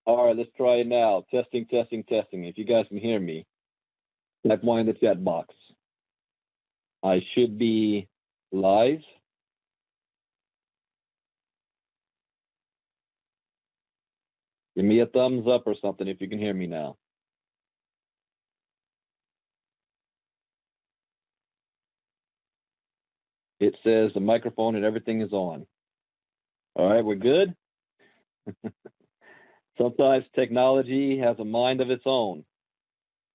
All right, let's try it now. Testing, testing, testing. If you guys can hear me, type one in the chat box. I should be live. Give me a thumbs up or something if you can hear me now. It says the microphone and everything is on. All right, we're good? Sometimes technology has a mind of its own.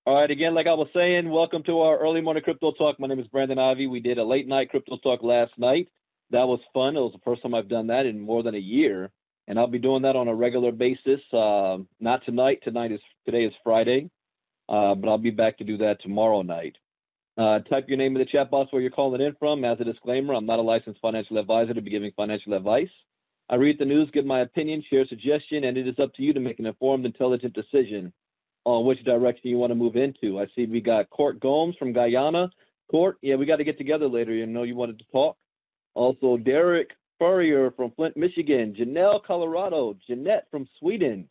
All right, again, like I was saying, welcome to our early morning crypto talk. My name is Brandon Ivey. We did a late night crypto talk last night. That was fun. It was the first time I've done that in more than a year. And I'll be doing that on a regular basis. Not tonight. Today is Friday. But I'll be back to do that tomorrow night. Type your name in the chat box where you're calling in from. As a disclaimer, I'm not a licensed financial advisor to be giving financial advice. I read the news, give my opinion, share a suggestion, and it is up to you to make an informed, intelligent decision on which direction you want to move into. I see we got Court Gomes from Guyana. Court, yeah, we got to get together later. You know you wanted to talk. Also, Derek Furrier from Flint, Michigan. Janelle, Colorado. Jeanette from Sweden.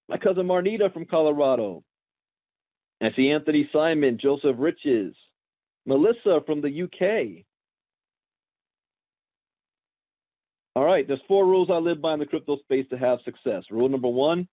My cousin Marnita from Colorado. I see Anthony Simon, Joseph Riches. Melissa from the UK. All right, there's 4 rules I live by in the crypto space to have success. Rule number 1,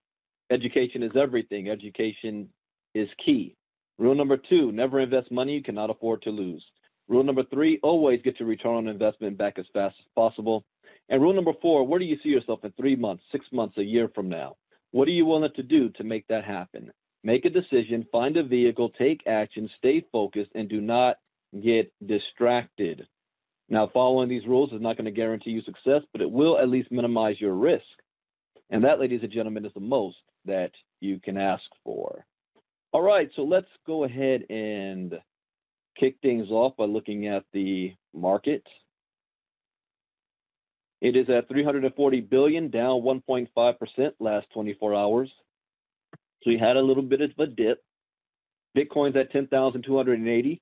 education is everything. Education is key. Rule number 2, never invest money you cannot afford to lose. Rule number 3, always get your return on investment back as fast as possible. And rule number 4, where do you see yourself in 3 months, 6 months, a year from now? What are you willing to do to make that happen? Make a decision, find a vehicle, take action, stay focused, and do not get distracted. Now, following these rules is not going to guarantee you success, but it will at least minimize your risk. And that, ladies and gentlemen, is the most that you can ask for. All right, so let's go ahead and kick things off by looking at the market. It is at 340 billion, down 1.5% last 24 hours. So we had a little bit of a dip. Bitcoin's at 10,280.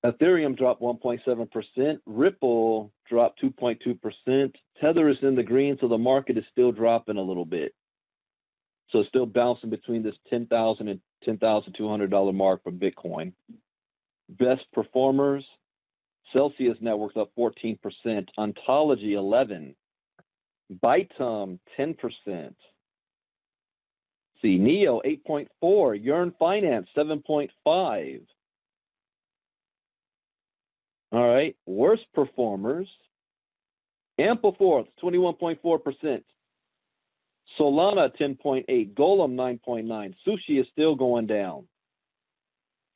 Ethereum dropped 1.7%. Ripple dropped 2.2%. Tether is in the green, so the market is still dropping a little bit. So it's still bouncing between this $10,000 and $10,200 mark for Bitcoin. Best performers, Celsius Networks up 14%. Ontology 11%. Bytum 10%. See, Neo 8.4%. Yearn Finance 7.5%. All right, worst performers, Ampleforth, 21.4%, Solana, 10.8%, Golem, 9.9%, Sushi is still going down,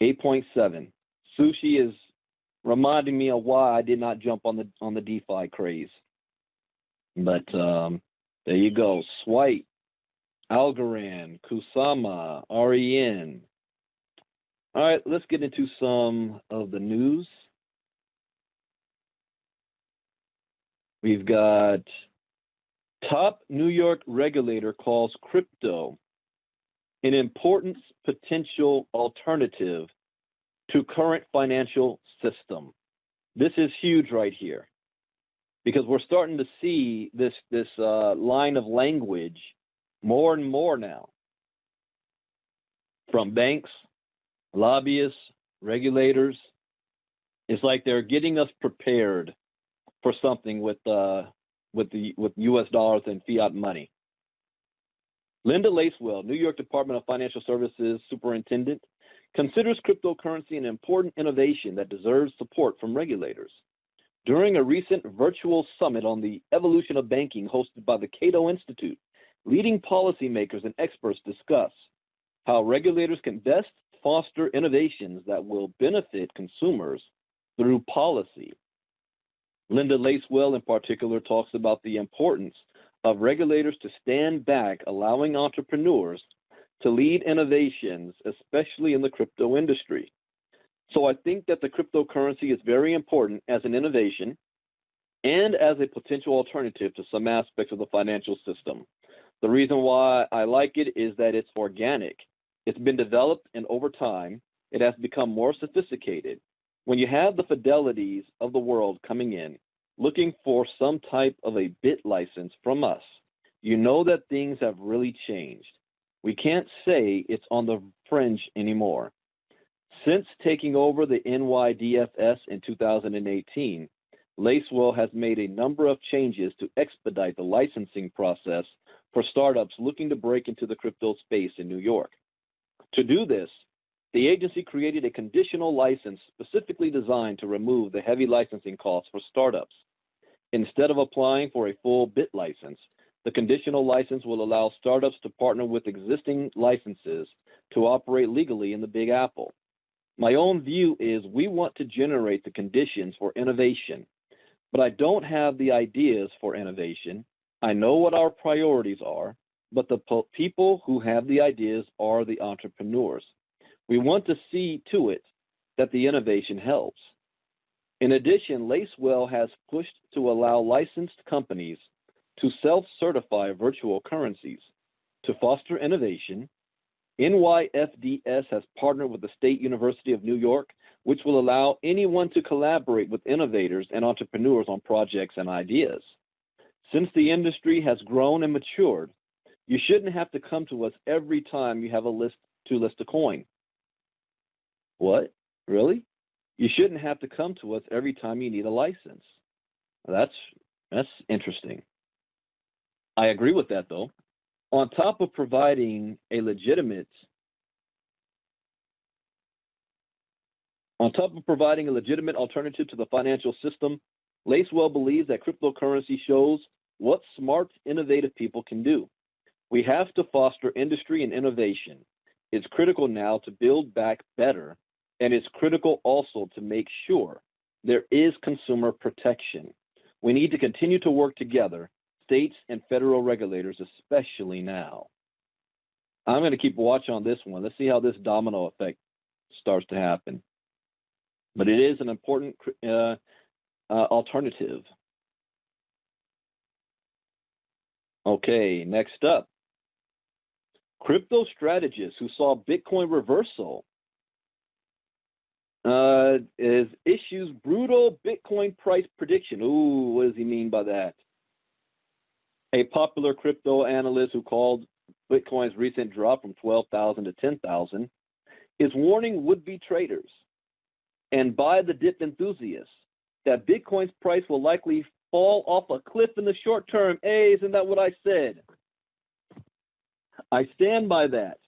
8.7%. Sushi is reminding me of why I did not jump on the DeFi craze. But there you go, Swipe, Algorand, Kusama, REN. All right, let's get into some of the news. We've got top New York regulator calls crypto an important potential alternative to current financial system. This is huge right here because we're starting to see this line of language more and more now from banks, lobbyists, regulators. It's like they're getting us prepared for something with U.S. dollars and fiat money. Linda Lacewell, New York Department of Financial Services Superintendent, considers cryptocurrency an important innovation that deserves support from regulators. During a recent virtual summit on the evolution of banking hosted by the Cato Institute, leading policymakers and experts discuss how regulators can best foster innovations that will benefit consumers through policy. Linda Lacewell, in particular, talks about the importance of regulators to stand back, allowing entrepreneurs to lead innovations, especially in the crypto industry. So I think that the cryptocurrency is very important as an innovation and as a potential alternative to some aspects of the financial system. The reason why I like it is that it's organic. It's been developed, and over time, it has become more sophisticated. When you have the Fidelities of the world coming in, looking for some type of a bit license from us, you know that things have really changed. We can't say it's on the fringe anymore. Since taking over the NYDFS in 2018, Lacewell has made a number of changes to expedite the licensing process for startups looking to break into the crypto space in New York. To do this, the agency created a conditional license specifically designed to remove the heavy licensing costs for startups. Instead of applying for a full BIT license, the conditional license will allow startups to partner with existing licenses to operate legally in the Big Apple. My own view is we want to generate the conditions for innovation, but I don't have the ideas for innovation. I know what our priorities are, but the people who have the ideas are the entrepreneurs. We want to see to it that the innovation helps. In addition, Lacewell has pushed to allow licensed companies to self-certify virtual currencies. To foster innovation, NYFDS has partnered with the State University of New York, which will allow anyone to collaborate with innovators and entrepreneurs on projects and ideas. Since the industry has grown and matured, you shouldn't have to come to us every time you have to list a coin. What? Really? You shouldn't have to come to us every time you need a license. That's interesting. I agree with that, though. On top of providing a legitimate alternative to the financial system, Lacewell believes that cryptocurrency shows what smart, innovative people can do. We have to foster industry and innovation. It's critical now to build back better, and it's critical also to make sure there is consumer protection. We need to continue to work together, states and federal regulators, especially now. I'm going to keep watch on this one. Let's see how this domino effect starts to happen. But it is an important alternative. Okay, next up. Crypto strategists who saw Bitcoin reversal issues brutal Bitcoin price prediction. Ooh, what does he mean by that? A popular crypto analyst who called Bitcoin's recent drop from 12,000 to 10,000 is warning would-be traders and buy the dip enthusiasts that Bitcoin's price will likely fall off a cliff in the short term. Hey, isn't that what I said? I stand by that.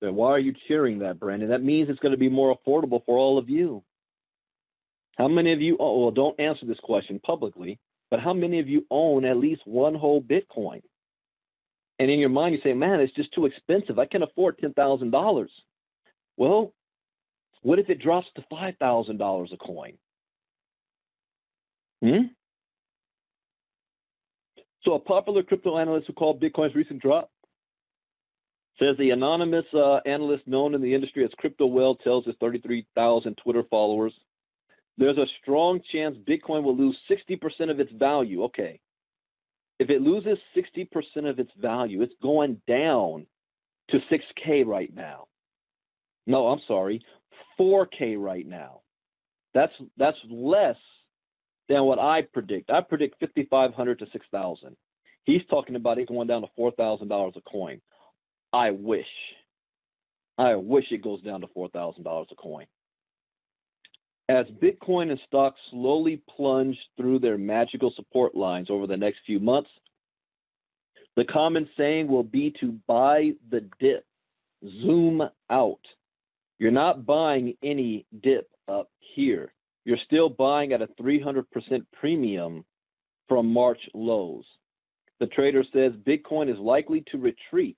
Then why are you cheering that, Brandon? That means it's going to be more affordable for all of you. How many of you, well, don't answer this question publicly, but how many of you own at least one whole Bitcoin? And in your mind, you say, man, it's just too expensive. I can't afford $10,000. Well, what if it drops to $5,000 a coin? So a popular crypto analyst who called Bitcoin's recent drop says the anonymous analyst known in the industry as Crypto Well tells his 33,000 Twitter followers, there's a strong chance Bitcoin will lose 60% of its value. Okay. If it loses 60% of its value, it's going down to 6K right now. No, I'm sorry, 4K right now. That's less than what I predict. I predict 5,500 to 6,000. He's talking about it going down to $4,000 a coin. I wish it goes down to $4,000 a coin. As Bitcoin and stocks slowly plunge through their magical support lines over the next few months, the common saying will be to buy the dip, zoom out. You're not buying any dip up here. You're still buying at a 300% premium from March lows. The trader says Bitcoin is likely to retreat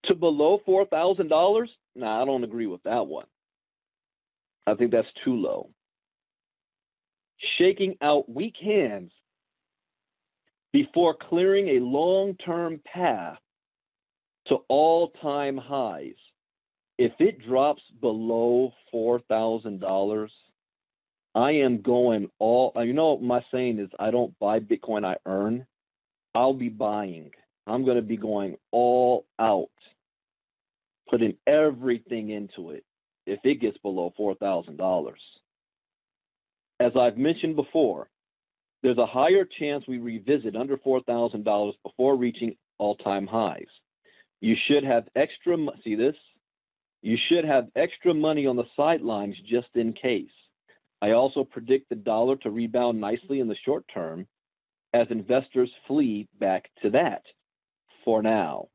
to below $4,000. Nah, I don't agree with that one. I think that's too low. Shaking out weak hands before clearing a long-term path to all-time highs. If it drops below $4,000, I am going all, you know, my saying is I don't buy Bitcoin, I earn. I'll be buying. I'm going to be going all out, putting everything into it if it gets below $4,000. As I've mentioned before, there's a higher chance we revisit under $4,000 before reaching all-time highs. You should have extra, see this? You should have extra money on the sidelines just in case. I also predict the dollar to rebound nicely in the short term as investors flee back to that for now.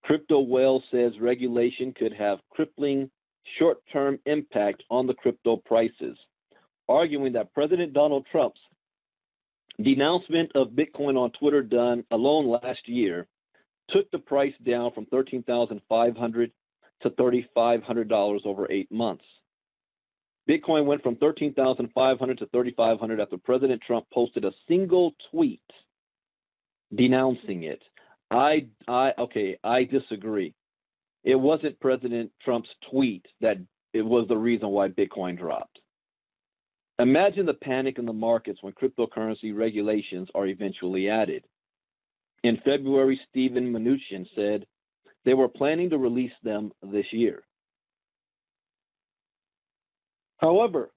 Crypto Whale says regulation could have crippling short-term impact on the crypto prices, arguing that President Donald Trump's denouncement of Bitcoin on Twitter done alone last year took the price down from $13,500 to $3,500 over 8 months. Bitcoin went from $13,500 to $3,500 after President Trump posted a single tweet denouncing it. I disagree. It wasn't President Trump's tweet that it was the reason why Bitcoin dropped. Imagine the panic in the markets when cryptocurrency regulations are eventually added. In February, Steven Mnuchin said they were planning to release them this year. However,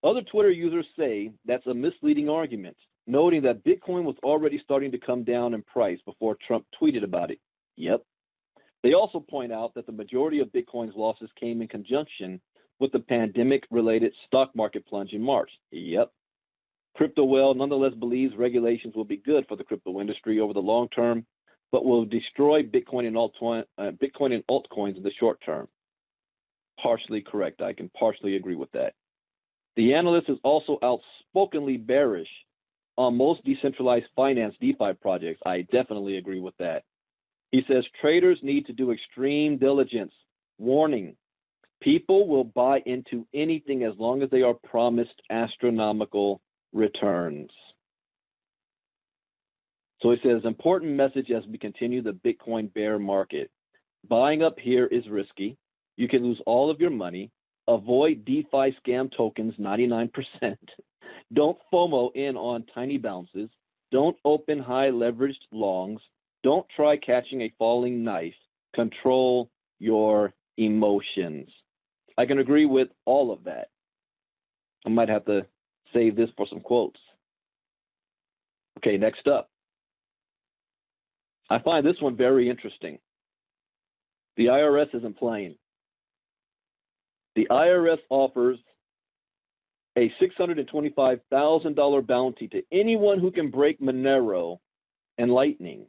other Twitter users say that's a misleading argument, noting that Bitcoin was already starting to come down in price before Trump tweeted about it. Yep. They also point out that the majority of Bitcoin's losses came in conjunction with the pandemic-related stock market plunge in March. Yep. Crypto Whale nonetheless believes regulations will be good for the crypto industry over the long term, but will destroy Bitcoin and altcoins in the short term. Partially correct. I can partially agree with that. The analyst is also outspokenly bearish on most decentralized finance DeFi projects. I definitely agree with that. He says traders need to do extreme diligence. Warning, people will buy into anything as long as they are promised astronomical returns. So he says, important message as we continue the Bitcoin bear market. Buying up here is risky. You can lose all of your money. Avoid DeFi scam tokens 99%. Don't FOMO in on tiny bounces. Don't open high leveraged longs. Don't try catching a falling knife. Control your emotions. I can agree with all of that. I might have to save this for some quotes. Okay, next up. I find this one very interesting. The IRS isn't playing. The IRS offers a $625,000 bounty to anyone who can break Monero and Lightning.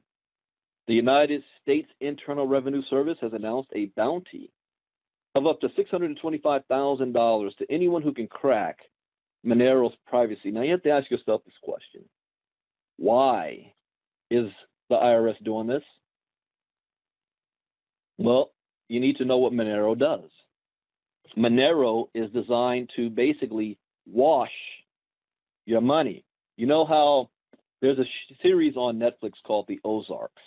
The United States Internal Revenue Service has announced a bounty of up to $625,000 to anyone who can crack Monero's privacy. Now you have to ask yourself this question. Why is the IRS doing this? Well, you need to know what Monero does. Monero is designed to basically wash your money. You know how there's a series on Netflix called The Ozarks.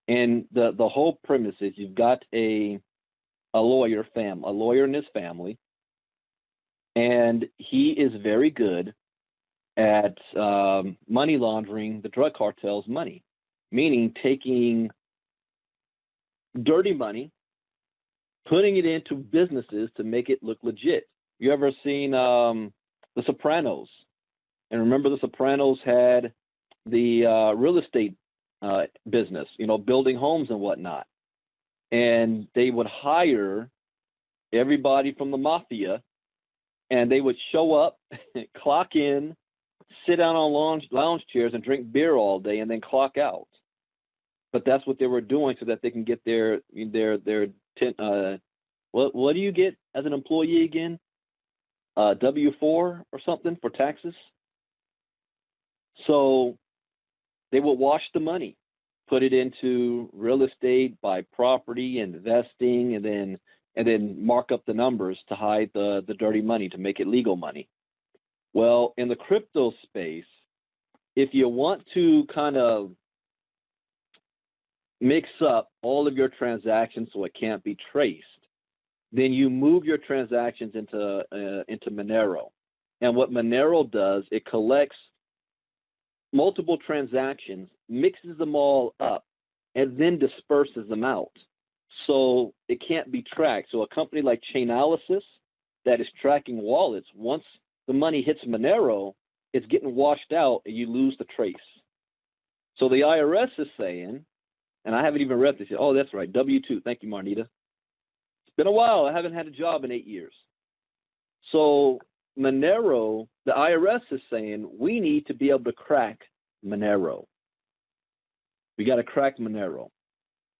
And the whole premise is you've got a lawyer in his family, and he is very good at money laundering the drug cartel's money, meaning taking dirty money, putting it into businesses to make it look legit. You ever seen The Sopranos? And remember, The Sopranos had the real estate business, building homes and whatnot. And they would hire everybody from the mafia, and they would show up, clock in, sit down on lounge chairs and drink beer all day, and then clock out. But that's what they were doing so that they can get their what do you get as an employee again? W-4 or something for taxes. So they would wash the money, put it into real estate, buy property, investing, and then mark up the numbers to hide the dirty money, to make it legal money. Well, in the crypto space, if you want to kind of mix up all of your transactions so it can't be traced, then you move your transactions into Monero. And what Monero does, it collects multiple transactions, mixes them all up, and then disperses them out. So it can't be tracked. So a company like Chainalysis that is tracking wallets, once the money hits Monero, it's getting washed out and you lose the trace. So the IRS is saying, and I haven't even read this yet. Oh, that's right. W-2. Thank you, Marnita. It's been a while. I haven't had a job in 8 years. So Monero, the IRS is saying we need to be able to crack Monero. We got to crack Monero.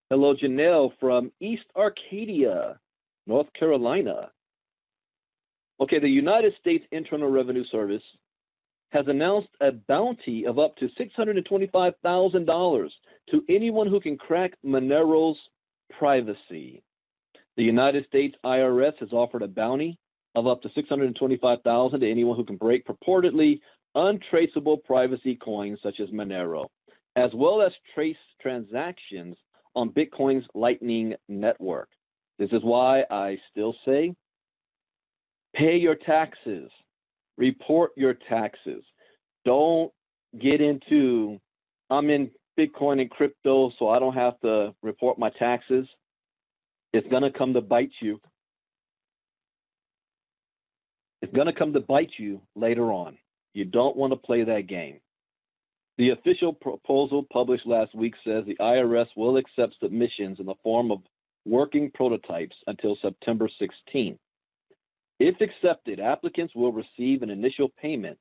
Hello, Janelle from East Arcadia, North Carolina. Okay, the United States Internal Revenue Service has announced a bounty of up to $625,000 to anyone who can crack Monero's privacy. The United States IRS has offered a bounty of up to $625,000 to anyone who can break purportedly untraceable privacy coins such as Monero, as well as trace transactions on Bitcoin's Lightning Network. This is why I still say, pay your taxes, report your taxes. Don't get into, I'm in Bitcoin and crypto, so I don't have to report my taxes. It's going to come to bite you. It's going to come to bite you later on. You don't want to play that game. The official proposal published last week says the IRS will accept submissions in the form of working prototypes until September 16th. If accepted, applicants will receive an initial payment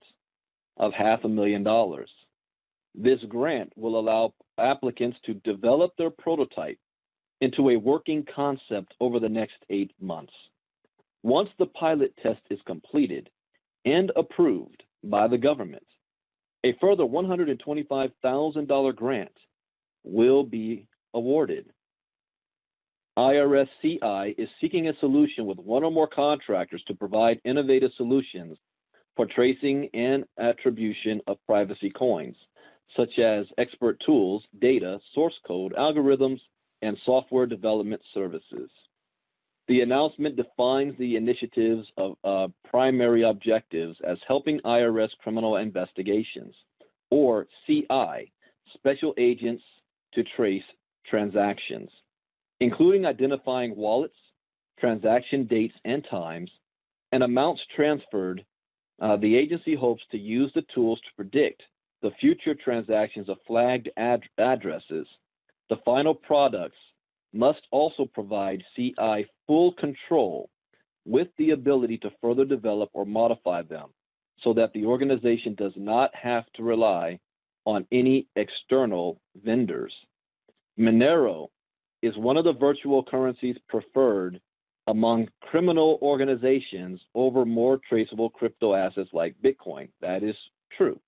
of $500,000. This grant will allow applicants to develop their prototype into a working concept over the next 8 months. Once the pilot test is completed and approved by the government, a further $125,000 grant will be awarded. IRS CI is seeking a solution with one or more contractors to provide innovative solutions for tracing and attribution of privacy coins, such as expert tools, data, source code, algorithms, and software development services. The announcement defines the initiative's primary objectives as helping IRS criminal investigations, or CI, special agents to trace transactions, including identifying wallets, transaction dates and times, and amounts transferred. The agency hopes to use the tools to predict the future transactions of flagged addresses. The final products must also provide CI full control with the ability to further develop or modify them so that the organization does not have to rely on any external vendors. Monero is one of the virtual currencies preferred among criminal organizations over more traceable crypto assets like Bitcoin. That is true.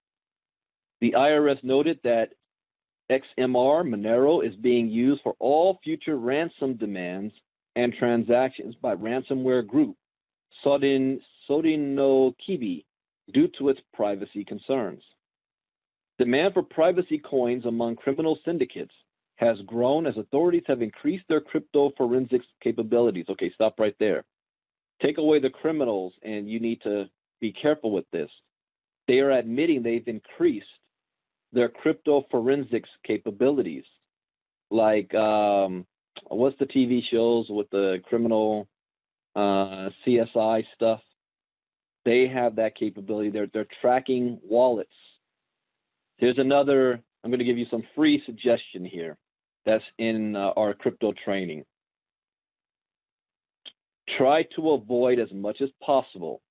The IRS noted that XMR Monero is being used for all future ransom demands and transactions by ransomware group Sodinokibi due to its privacy concerns. Demand for privacy coins among criminal syndicates has grown as authorities have increased their crypto forensics capabilities. Okay, stop right there. Take away the criminals, and you need to be careful with this. They are admitting they've increased their crypto forensics capabilities. Like, what's the TV shows with the criminal CSI stuff? They have that capability. They're tracking wallets. Here's another, I'm going to give you some free suggestion here that's in our crypto training. Try to avoid as much as possible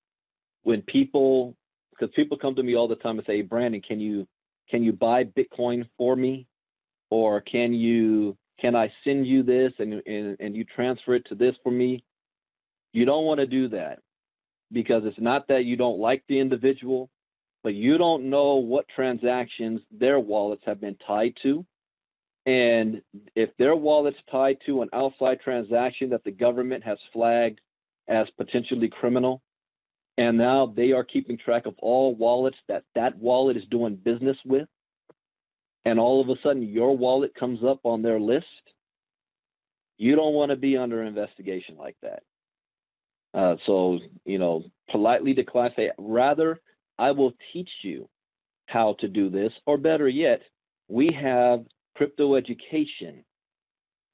when people, because people come to me all the time and say, hey, Brandon, can you buy Bitcoin for me? Or can I send you this and you transfer it to this for me? You don't want to do that, because it's not that you don't like the individual, but you don't know what transactions their wallets have been tied to. And if their wallet's tied to an outside transaction that the government has flagged as potentially criminal, and now they are keeping track of all wallets that wallet is doing business with, and all of a sudden your wallet comes up on their list, you don't want to be under investigation like that. So, politely decline, say, rather, I will teach you how to do this, or better yet, we have crypto education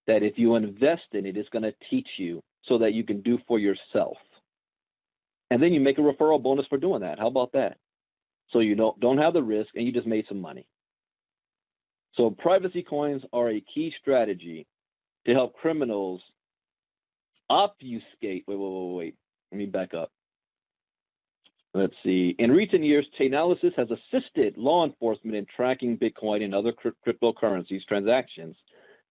that if you invest in it, it's going to teach you so that you can do for yourself. And then you make a referral bonus for doing that. How about that? So you don't have the risk, and you just made some money. So privacy coins are a key strategy to help criminals obfuscate. Wait. Let me back up. Let's see. In recent years, Chainalysis has assisted law enforcement in tracking Bitcoin and other cryptocurrencies transactions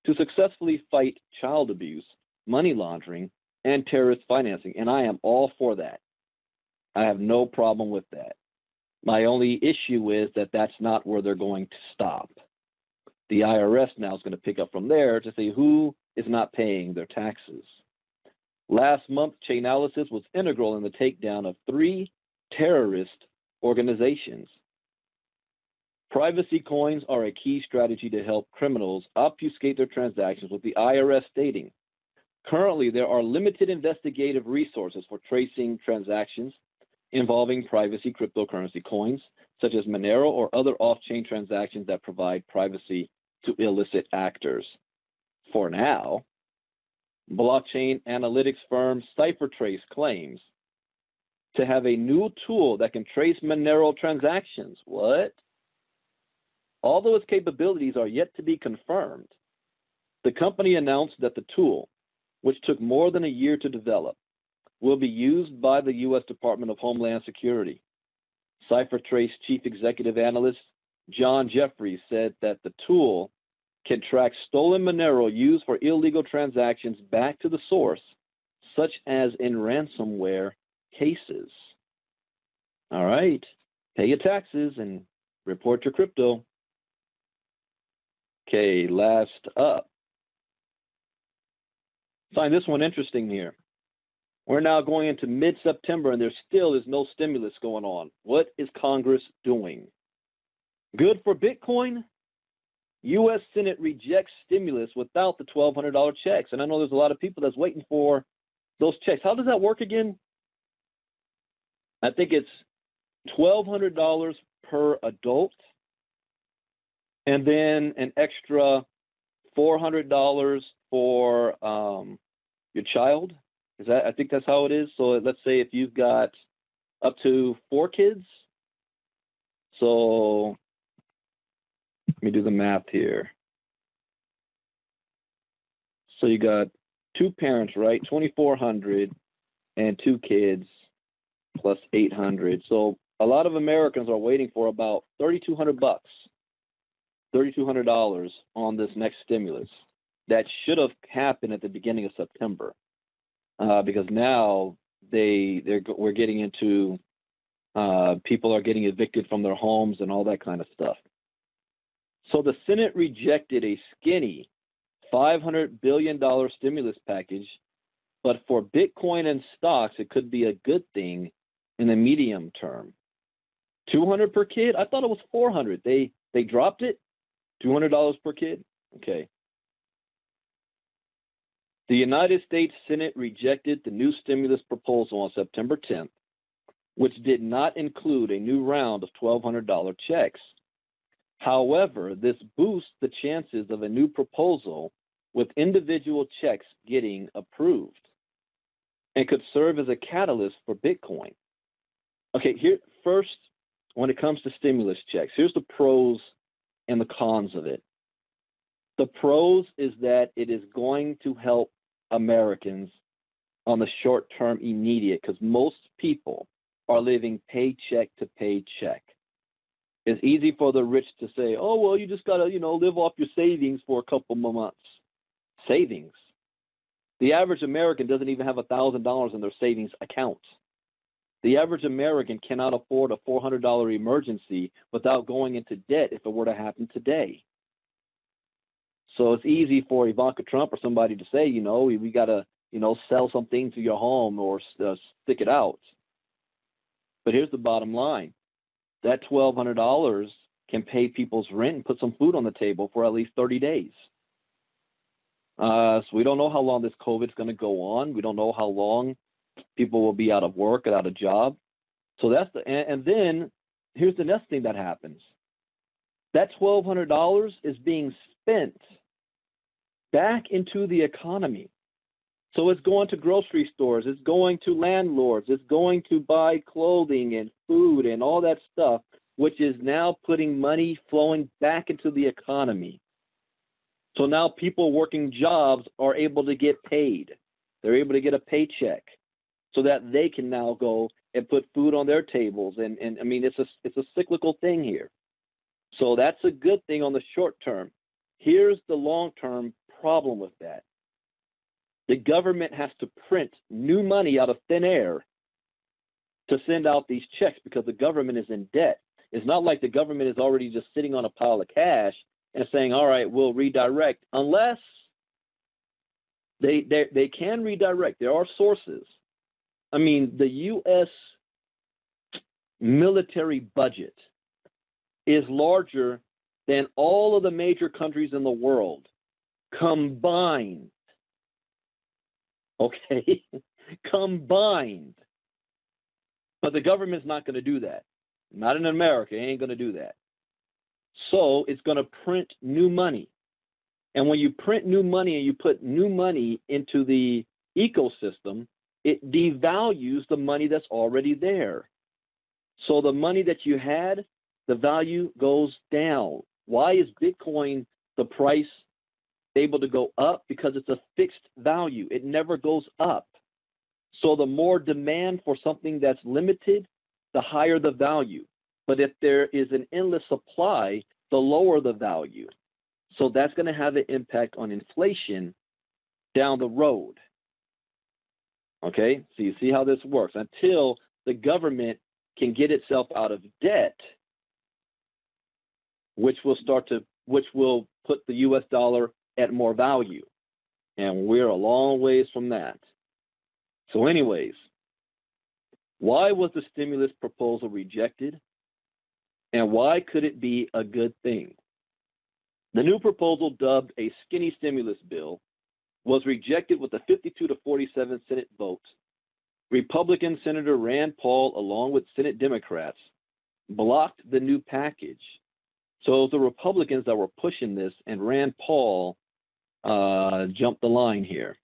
to successfully fight child abuse, money laundering, and terrorist financing. And I am all for that. I have no problem with that. My only issue is that that's not where they're going to stop. The IRS now is going to pick up from there to say who is not paying their taxes. Last month, Chainalysis was integral in the takedown of 3 terrorist organizations. Privacy coins are a key strategy to help criminals obfuscate their transactions, with the IRS stating, currently there are limited investigative resources for tracing transactions involving privacy cryptocurrency coins, such as Monero or other off-chain transactions that provide privacy to illicit actors. For now, blockchain analytics firm CipherTrace claims to have a new tool that can trace Monero transactions. What? Although its capabilities are yet to be confirmed, the company announced that the tool, which took more than a year to develop, will be used by the U.S. Department of Homeland Security. CipherTrace Chief Executive Analyst John Jeffries said that the tool can track stolen Monero used for illegal transactions back to the source, such as in ransomware cases. All right, pay your taxes and report your crypto. Okay, last up. Find this one interesting here. We're now going into mid-September and there still is no stimulus going on. What is Congress doing? Good for Bitcoin? U.S. Senate rejects stimulus without the $1,200 checks. And I know there's a lot of people that's waiting for those checks. How does that work again? I think it's $1,200 per adult and then an extra $400 for your child. I think that's how it is. So let's say if you've got up to 4 kids. So let me do the math here. So you got 2 parents, right? 2,400 and 2 kids plus 800. So a lot of Americans are waiting for about $3,200, $3,200 on this next stimulus. That should have happened at the beginning of September. Because now we're getting into people are getting evicted from their homes and all that kind of stuff. So the Senate rejected a skinny $500 billion stimulus package, but for Bitcoin and stocks, it could be a good thing in the medium term. $200 per kid? I thought it was $400. They dropped it? $200 per kid? Okay. The United States Senate rejected the new stimulus proposal on September 10th, which did not include a new round of $1,200 checks. However, this boosts the chances of a new proposal with individual checks getting approved and could serve as a catalyst for Bitcoin. Okay, here first, when it comes to stimulus checks, here's the pros and the cons of it. The pros is that it is going to help Americans on the short term immediate, because most people are living paycheck to paycheck. It's easy for the rich to say, oh, well, you just got to, live off your savings for a couple more months. Savings. The average American doesn't even have $1,000 in their savings account. The average American cannot afford a $400 emergency without going into debt if it were to happen today. So it's easy for Ivanka Trump or somebody to say, we got to, sell something to your home or stick it out. But here's the bottom line. That $1,200 can pay people's rent and put some food on the table for at least 30 days. So we don't know how long this COVID is going to go on. We don't know how long people will be out of work and out of job. So that's and then here's the next thing that happens. That $1,200 is being spent back into the economy. So it's going to grocery stores, it's going to landlords, it's going to buy clothing and food and all that stuff which is now putting money flowing back into the economy. So now people working jobs are able to get paid. They're able to get a paycheck so that they can now go and put food on their tables. And I mean, it's a cyclical thing here. So that's a good thing on the short term. Here's the long-term problem with that. The government has to print new money out of thin air to send out these checks because the government is in debt. It's not like the government is already just sitting on a pile of cash and saying, all right, we'll redirect, unless they can redirect. There are sources. I mean, the U.S. military budget is larger than all of the major countries in the world combined. Okay? Combined. But the government's not going to do that. Not in America. It ain't going to do that. So it's going to print new money. And when you print new money and you put new money into the ecosystem, it devalues the money that's already there. So the money that you had, the value goes down. Why is Bitcoin, the price, able to go up? Because it's a fixed value. It never goes up. So the more demand for something that's limited, the higher the value. But if there is an endless supply, the lower the value. So that's going to have an impact on inflation down the road. Okay, so you see how this works. Until the government can get itself out of debt, which will put the U.S. dollar at more value. And we're a long ways from that. So anyways, why was the stimulus proposal rejected? And why could it be a good thing? The new proposal, dubbed a skinny stimulus bill, was rejected with a 52 to 47 Senate vote. Republican Senator Rand Paul, along with Senate Democrats, blocked the new package. So it was the Republicans that were pushing this, and Rand Paul jumped the line here.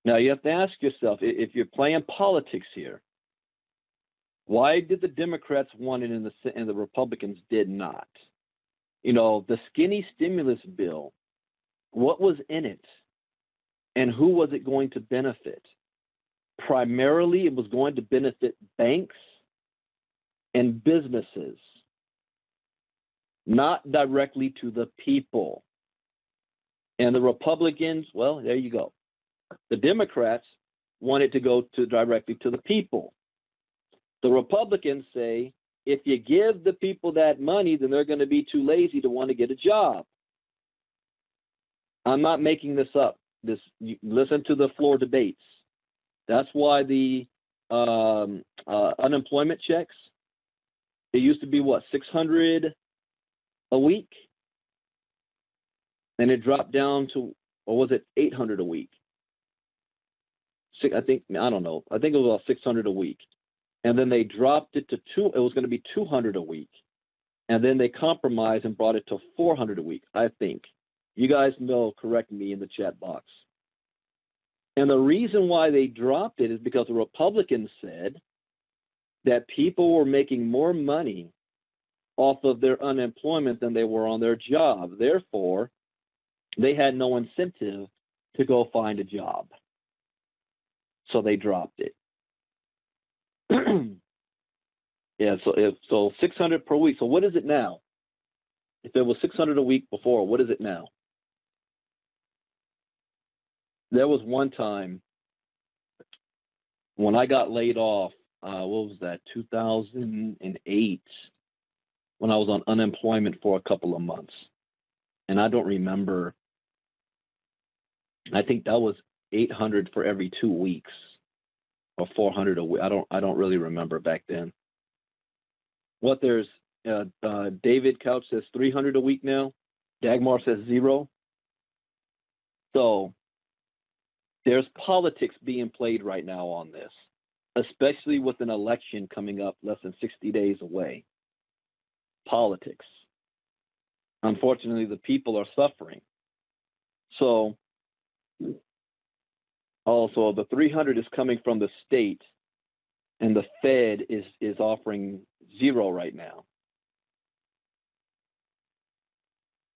Now, you have to ask yourself, if you're playing politics here, why did the Democrats want it and the Republicans did not? You know, the skinny stimulus bill, what was in it? And who was it going to benefit? Primarily, it was going to benefit banks and businesses, not directly to the people. And the Republicans, well, there you go. The Democrats want it to go directly to the people. The Republicans say, if you give the people that money, then they're going to be too lazy to want to get a job. I'm not making this up. Listen to the floor debates. That's why the unemployment checks, it used to be what, $600 a week? And it dropped down to, or was it $800 a week? I don't know. I think it was about $600 a week. And then they dropped it to it was going to be $200 a week. And then they compromised and brought it to $400 a week, I think. You guys know, correct me in the chat box. And the reason why they dropped it is because the Republicans said that people were making more money off of their unemployment than they were on their job. Therefore, they had no incentive to go find a job. So they dropped it. Yeah, so 600 per week. So what is it now? If it was 600 a week before, what is it now? There was one time when I got laid off, what was that, 2008, when I was on unemployment for a couple of months. And I don't remember, I think that was 800 for every 2 weeks or 400 a week. I don't really remember back then. What there's David Couch says 300 a week now. Dagmar says 0. So there's politics being played right now on this, especially with an election coming up less than 60 days away. Politics. Unfortunately, the people are suffering. So also the 300 is coming from the state and the Fed is offering 0 right now.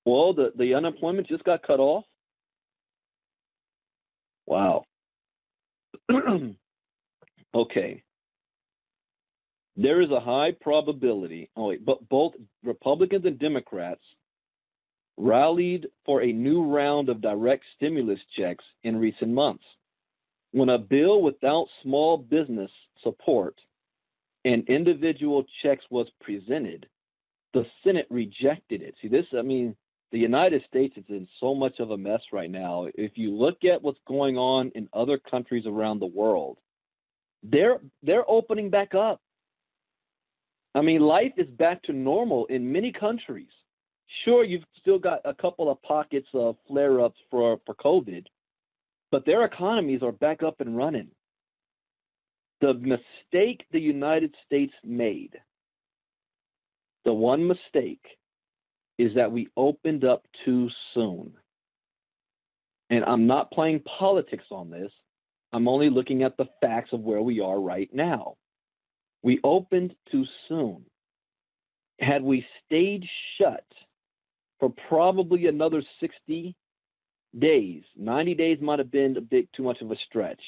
Well, the unemployment just got cut off. Wow. Okay. There is a high probability. Oh wait, but both Republicans and Democrats rallied for a new round of direct stimulus checks in recent months. When a bill without small business support and individual checks was presented, the Senate rejected it. See, the United States is in so much of a mess right now. If you look at what's going on in other countries around the world, they're opening back up. Life is back to normal in many countries. Sure, you've still got a couple of pockets of flare-ups for COVID, but their economies are back up and running. The mistake the United States made, the one mistake, is that we opened up too soon. And I'm not playing politics on this. I'm only looking at the facts of where we are right now. We opened too soon. Had we stayed shut for probably another 60 days, 90 days might have been a bit too much of a stretch,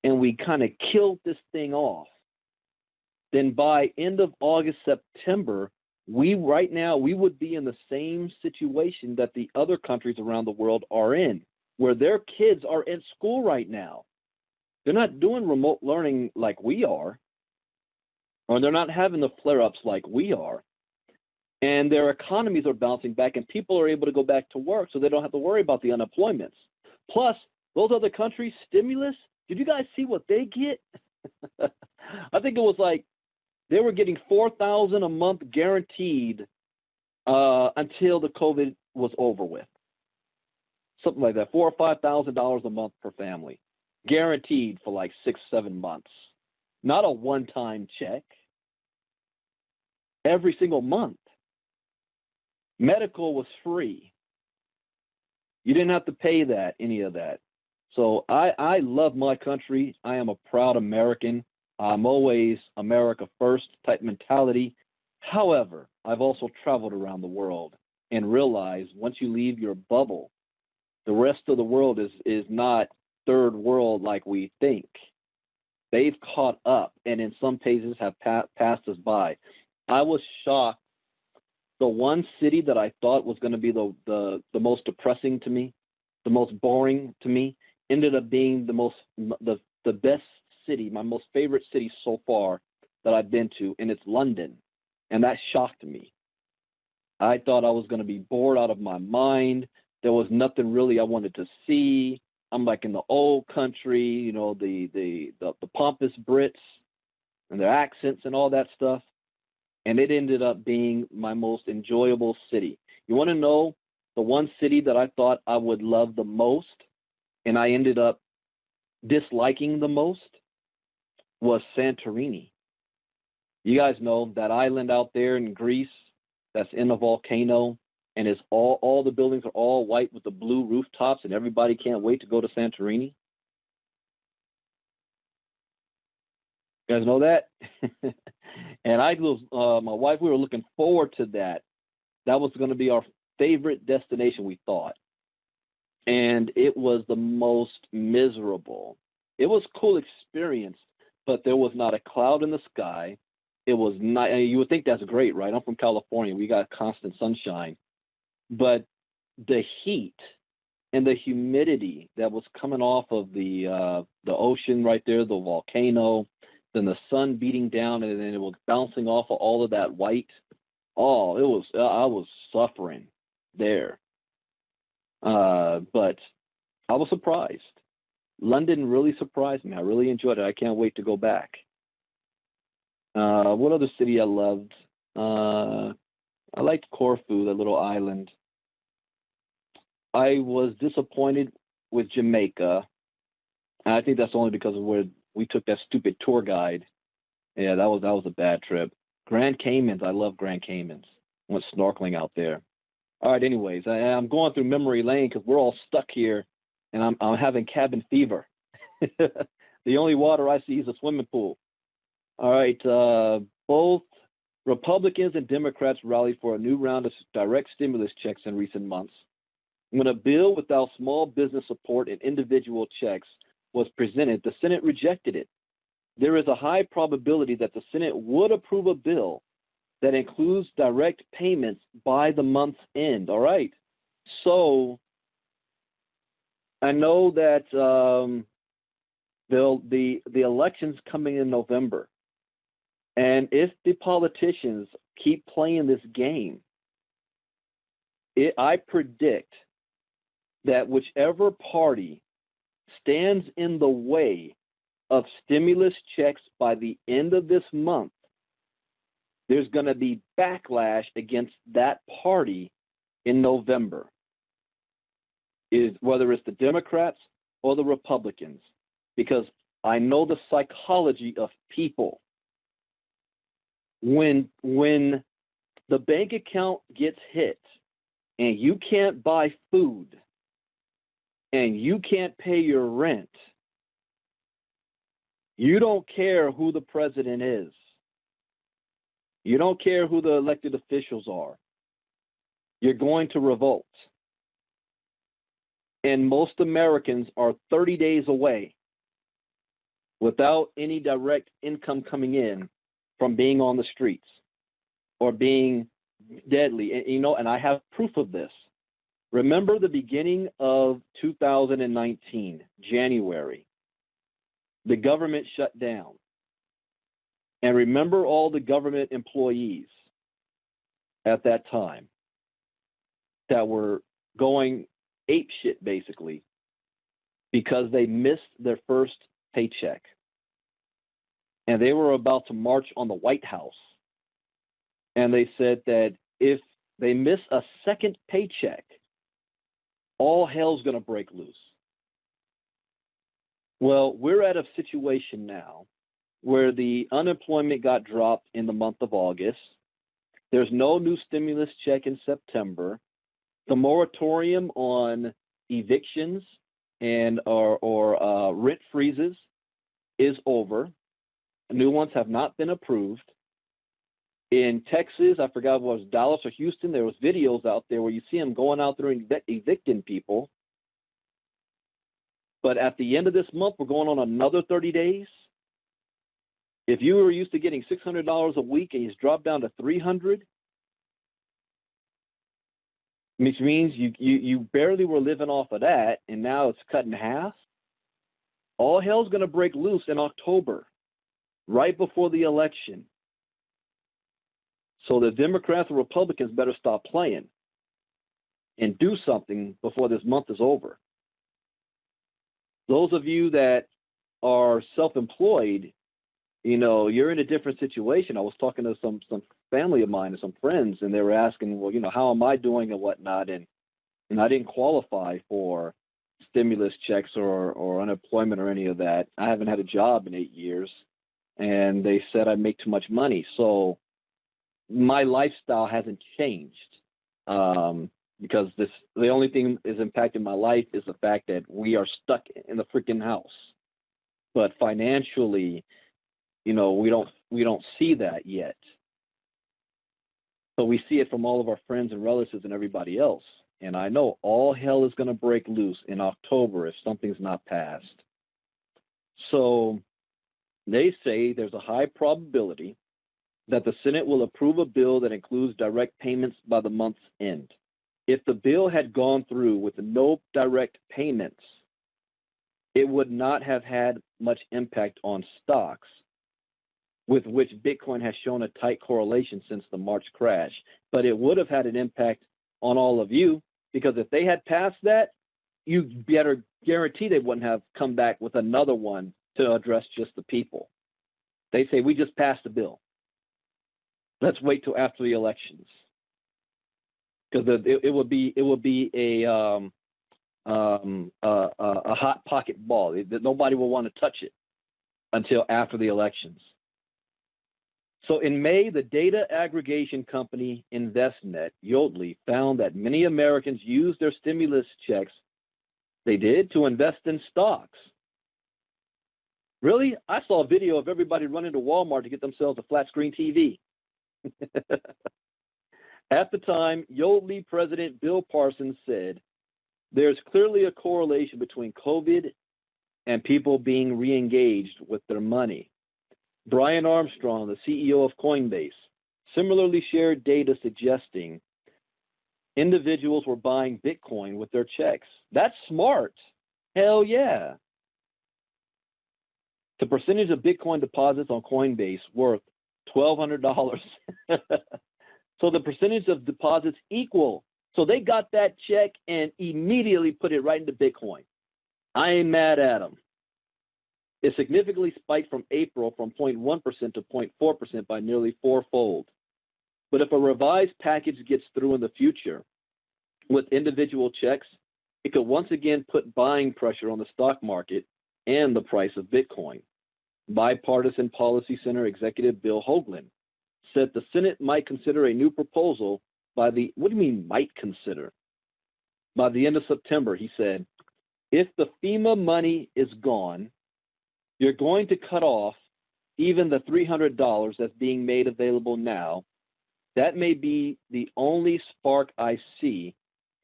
and we kind of killed this thing off, then by end of August, September, we would be in the same situation that the other countries around the world are in, where their kids are in school right now. They're not doing remote learning like we are, or they're not having the flare-ups like we are. And their economies are bouncing back, and people are able to go back to work, so they don't have to worry about the unemployments. Plus, those other countries' stimulus, did you guys see what they get? I think it was like they were getting $4,000 a month guaranteed until the COVID was over with. Something like that, $4,000 or $5,000 a month per family, guaranteed for like 6-7 months. Not a one-time check. Every single month. Medical was free. You didn't have to pay any of that. So I love my country. I am a proud American. I'm always America first type mentality. However, I've also traveled around the world and realized once you leave your bubble, the rest of the world is not third world like we think. They've caught up and in some cases have passed us by. I was shocked. The one city that I thought was going to be the most depressing to me, the most boring to me, ended up being the best city, my most favorite city so far that I've been to, and it's London. And that shocked me. I thought I was going to be bored out of my mind. There was nothing really I wanted to see. I'm like in the old country, the pompous Brits and their accents and all that stuff. And it ended up being my most enjoyable city. You want to know the one city that I thought I would love the most and I ended up disliking the most was Santorini. You guys know that island out there in Greece that's in a volcano, and it's all the buildings are all white with the blue rooftops, and everybody can't wait to go to Santorini. You guys know that? And my wife, we were looking forward to that. That was going to be our favorite destination, we thought. And it was the most miserable. It was a cool experience, but there was not a cloud in the sky. It was not, you would think that's great, right? I'm from California. We got constant sunshine. But the heat and the humidity that was coming off of the ocean right there, the volcano, then the sun beating down, and then it was bouncing off of all of that white. Oh, I was suffering there. But I was surprised. London really surprised me. I really enjoyed it. I can't wait to go back. What other city I loved? I liked Corfu, that little island. I was disappointed with Jamaica. And I think that's only because of where we took that stupid tour guide. Yeah, that was a bad trip. Grand Caymans, I love Grand Caymans. Went snorkeling out there. All right, anyways, I'm going through memory lane because we're all stuck here, and I'm having cabin fever. The only water I see is a swimming pool. All right. Both Republicans and Democrats rallied for a new round of direct stimulus checks in recent months. When a bill without small business support and individual checks was presented, the Senate rejected it. There is a high probability that the Senate would approve a bill that includes direct payments by the month's end. All right. So I know that the election's coming in November. And if the politicians keep playing this game, I predict that whichever party stands in the way of stimulus checks by the end of this month, there's going to be backlash against that party in November, whether it's the Democrats or the Republicans, because I know the psychology of people. When the bank account gets hit and you can't buy food and you can't pay your rent, you don't care who the president is. You don't care who the elected officials are. You're going to revolt. And most Americans are 30 days away without any direct income coming in from being on the streets or being deadly. And I have proof of this. Remember the beginning of 2019, January, the government shut down. And remember all the government employees at that time that were going apeshit, basically, because they missed their first paycheck. And they were about to march on the White House. And they said that if they miss a second paycheck, all hell's going to break loose. Well, we're at a situation now where the unemployment got dropped in the month of August. There's no new stimulus check in September. The moratorium on evictions and or rent freezes is over. New ones have not been approved. In Texas, I forgot what it was, Dallas or Houston, there was videos out there where you see them going out there and evicting people. But at the end of this month, we're going on another 30 days. If you were used to getting $600 a week and it's dropped down to $300, which means you barely were living off of that, and now it's cut in half. All hell's going to break loose in October, right before the election. So the Democrats and Republicans better stop playing and do something before this month is over. Those of you that are self-employed, you're in a different situation. I was talking to some family of mine and some friends, and they were asking, well, how am I doing and whatnot? And I didn't qualify for stimulus checks or unemployment or any of that. I haven't had a job in 8 years, and they said I make too much money. So my lifestyle hasn't changed because the only thing that is impacting my life is the fact that we are stuck in the freaking house. But financially, we don't see that yet. But we see it from all of our friends and relatives and everybody else. And I know all hell is going to break loose in October if something's not passed. So they say there's a high probability that the Senate will approve a bill that includes direct payments by the month's end. If the bill had gone through with no direct payments, it would not have had much impact on stocks, with which Bitcoin has shown a tight correlation since the March crash. But it would have had an impact on all of you, because if they had passed that, you better guarantee they wouldn't have come back with another one to address just the people. They say, we just passed a bill. Let's wait till after the elections, because it would be a hot pocket ball that nobody will want to touch it until after the elections. So in May, the data aggregation company InvestNet, Yodlee, found that many Americans used their stimulus checks, they did, to invest in stocks. Really? I saw a video of everybody running to Walmart to get themselves a flat screen TV. At the time, Yodlee President Bill Parsons said, there's clearly a correlation between COVID and people being re-engaged with their money. Brian Armstrong, the CEO of Coinbase, similarly shared data suggesting individuals were buying Bitcoin with their checks. That's smart. Hell yeah. The percentage of Bitcoin deposits on Coinbase worth $1,200. So the percentage of deposits equal. So they got that check and immediately put it right into Bitcoin. I ain't mad at them. It significantly spiked from April from 0.1% to 0.4% by nearly fourfold. But if a revised package gets through in the future with individual checks, it could once again put buying pressure on the stock market and the price of Bitcoin. Bipartisan Policy Center Executive Bill Hoagland said the Senate might consider a new proposal by the, what do you mean might consider? By the end of September, he said, if the FEMA money is gone, you're going to cut off even the $300 that's being made available now. That may be the only spark I see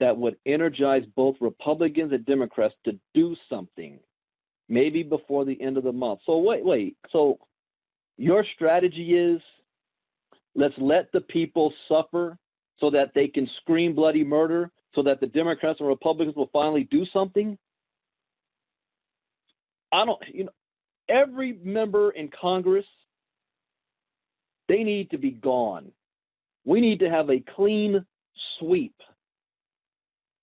that would energize both Republicans and Democrats to do something, maybe before the end of the month. So wait. So your strategy is, let's let the people suffer so that they can scream bloody murder, so that the Democrats and Republicans will finally do something? Every member in Congress, they need to be gone. We need to have a clean sweep.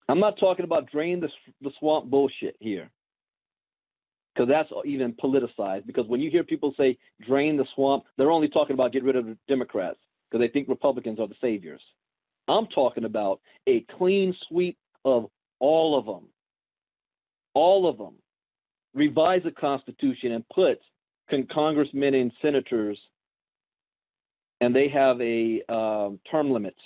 I'm not talking about drain the swamp bullshit here, because that's even politicized. Because when you hear people say drain the swamp, they're only talking about get rid of the Democrats because they think Republicans are the saviors. I'm talking about a clean sweep of all of them. All of them. Revise the Constitution and put congressmen and senators, and they have a term limits,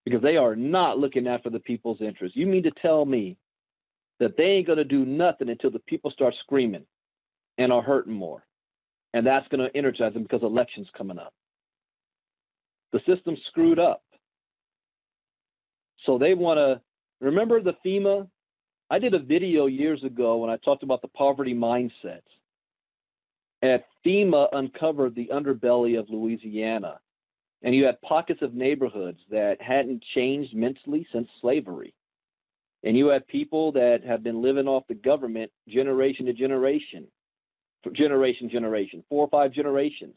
because they are not looking after the people's interests. You mean to tell me that they ain't going to do nothing until the people start screaming and are hurting more? And that's going to energize them because elections coming up. The system's screwed up. So they want to, remember the FEMA? I did a video years ago when I talked about the poverty mindset. And FEMA uncovered the underbelly of Louisiana. And you had pockets of neighborhoods that hadn't changed mentally since slavery. And you had people that have been living off the government generation to generation, 4 or 5 generations,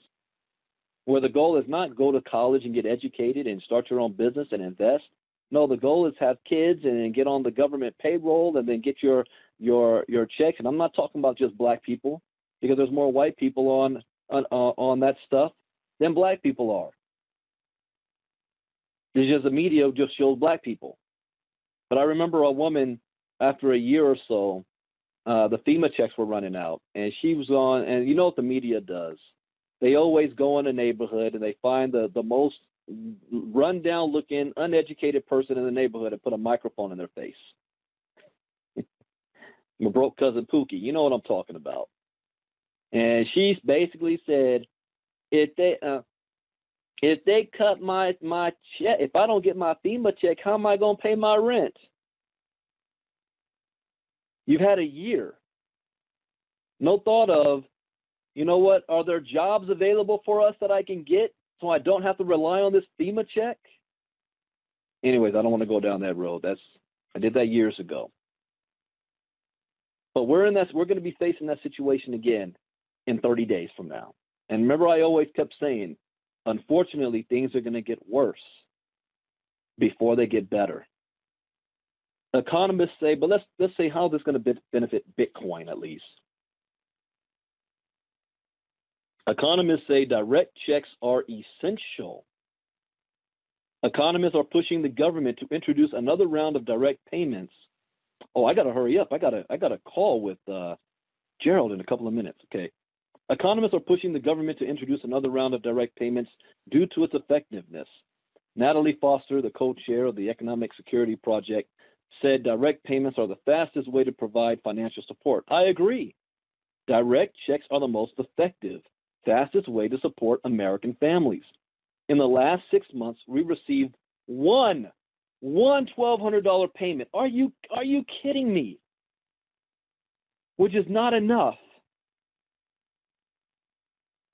where the goal is not go to college and get educated and start your own business and invest. No, the goal is have kids and then get on the government payroll and then get your checks. And I'm not talking about just black people, because there's more white people on that stuff than black people are. It's just the media just shows black people. But I remember a woman, after a year or so, the FEMA checks were running out, and she was on, and you know what the media does? They always go in a neighborhood and they find the most run-down looking, uneducated person in the neighborhood and put a microphone in their face. My broke cousin Pookie, you know what I'm talking about. And she basically said, if they cut my check, if I don't get my FEMA check, how am I going to pay my rent? You've had a year. No thought of, you know what, are there jobs available for us that I can get so I don't have to rely on this FEMA check? Anyways, I don't want to go down that road. I did that years ago. But we're going to be facing that situation again in 30 days from now. And remember, I always kept saying, unfortunately, things are going to get worse before they get better. Economists say, but let's say how this is going to benefit Bitcoin at least. Economists say direct checks are essential. Economists are pushing the government to introduce another round of direct payments. Oh, I got to hurry up. I got a call with Gerald in a couple of minutes. Okay. Economists are pushing the government to introduce another round of direct payments due to its effectiveness. Natalie Foster, the co-chair of the Economic Security Project, said direct payments are the fastest way to provide financial support. I agree. Direct checks are the most effective, fastest way to support American families. In the last 6 months, we received one $1,200 payment. Are you kidding me? Which is not enough.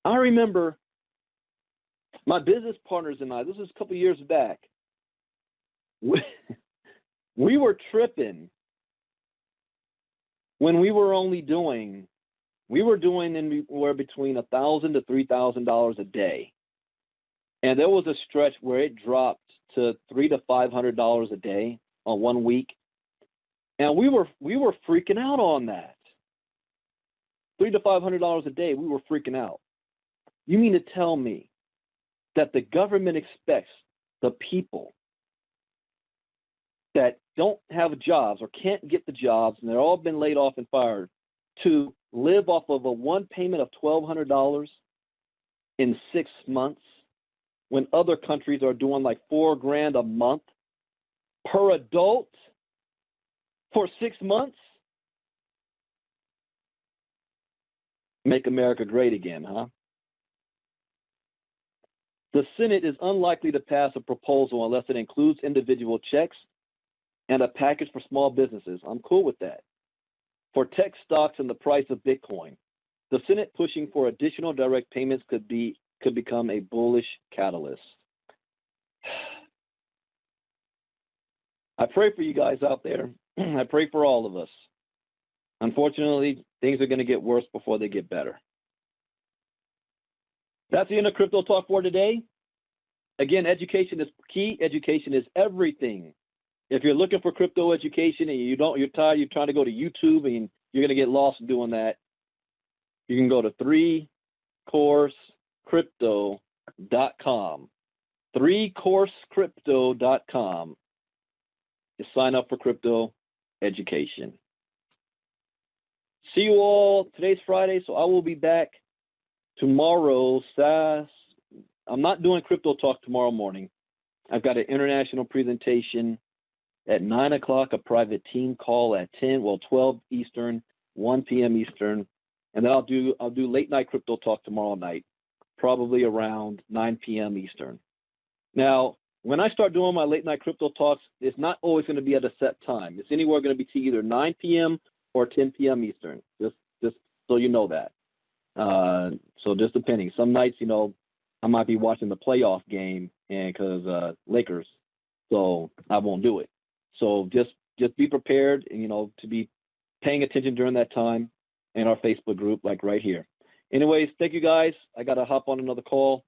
I remember my business partners and I, this was a couple years back, we were tripping when we were doing anywhere between $1,000 to $3,000 a day. And there was a stretch where it dropped to $300 to $500 a day on 1 week. And we were freaking out on that. $300 to $500 a day, we were freaking out. You mean to tell me that the government expects the people that don't have jobs or can't get the jobs, and they're all been laid off and fired, to live off of a one payment of $1,200 in 6 months, when other countries are doing like $4,000 a month per adult for 6 months? Make America great again, huh? The Senate is unlikely to pass a proposal unless it includes individual checks and a package for small businesses. I'm cool with that. For tech stocks and the price of Bitcoin, the Senate pushing for additional direct payments could become a bullish catalyst. I pray for you guys out there. I pray for all of us. Unfortunately, things are going to get worse before they get better. That's the end of Crypto Talk for today. Again, education is key. Education is everything. If you're looking for crypto education and you're tired, you're trying to go to YouTube and you're going to get lost doing that, you can go to 3coursecrypto.com. 3coursecrypto.com. You sign up for crypto education. See you all. Today's Friday, so I will be back tomorrow. I'm not doing Crypto Talk tomorrow morning. I've got an international presentation at 9 o'clock, a private team call at 12 Eastern, 1 p.m. Eastern, and then I'll do late night Crypto Talk tomorrow night, probably around 9 p.m. Eastern. Now, when I start doing my late night Crypto Talks, it's not always going to be at a set time. It's anywhere going to be to either 9 p.m. or 10 p.m. Eastern, just so you know that. So just depending. Some nights, I might be watching the playoff game and because Lakers, so I won't do it. So just be prepared, to be paying attention during that time in our Facebook group, like right here. Anyways, thank you guys. I got to hop on another call,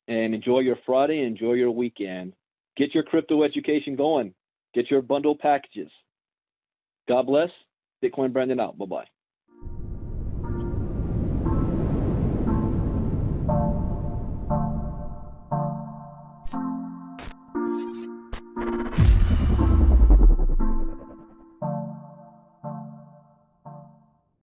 and enjoy your Friday, enjoy your weekend. Get your crypto education going. Get your bundle packages. God bless. Bitcoin Brandon out. Bye-bye.